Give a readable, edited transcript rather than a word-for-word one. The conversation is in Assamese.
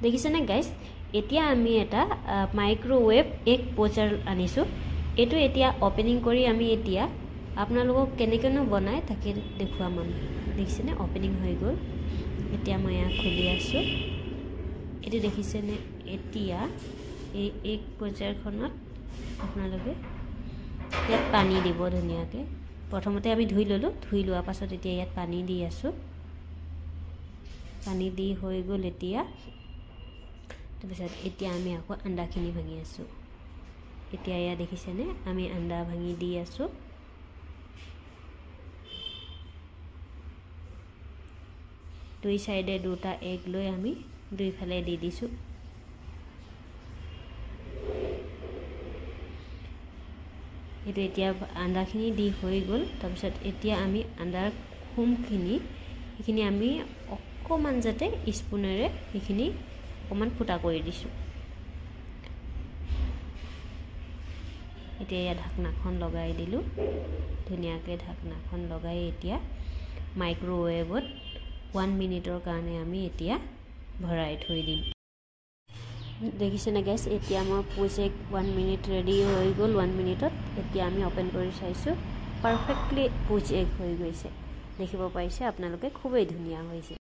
দেখিছেনে গাইজ এতিয়া আমি এটা মাইক্ৰোৱেভ এগ পোচাৰ আনিছো এটো এতিয়া ওপেনিং কৰি আমি এতিয়া আপোনালোকক কেনেকেনো বনায় তাকে দেখুৱাম আমি দেখিছেনে ওপেনিং হৈ গ'ল এতিয়া মই খুলি আছো এটো দেখিছেনে এতিয়া এই এগ পোচাৰখনত আপোনালোকে ইয়াত পানী দিব ধুনিয়াকে প্ৰথমতে আমি ধুই ললো ধুই লোৱা পাছত এতিয়া ইয়াত পানী দি আছো পানী দি হৈ গ'ল এতিয়া তাৰপিছত এতিয়া আমি আকৌ আন্ডাখিনি ভাঙি আছো এতিয়া ইয়া দেখিছেনে আমি আন্ডা ভাঙি দি আছো দুই সাইডে দুটা এগ লৈ আমি দুই ফালে দি দিছো এটো এতিয়া আন্ডাখিনি দি হৈ গ'ল তাৰপিছত এতিয়া আমি আন্ডাৰ খুমখিনি এখিনি আমি অকমান যাতে স্পুনেৰে এখিনি অকমান ফুটা কৰি দিছো এতিয়া ঢাকনাখন লগাই দিলো ধুনিয়াকে ঢাকনাখন লগাই এতিয়া মাইক্ৰোৱেভত 1 মিনিটৰ কাৰণে আমি এতিয়া ভৰাই থৈ দিম দেখিছেনে গাইস এতিয়া আমাৰ পোচেক 1 মিনিট ৰেডি হৈ গ'ল 1 মিনিটত এতিয়া আমি ওপেন কৰি চাইছো পাৰফেক্টলি পোচেক হৈ গৈছে দেখিব পাইছে আপোনালোকে খুবেই ধুনিয়া হৈছে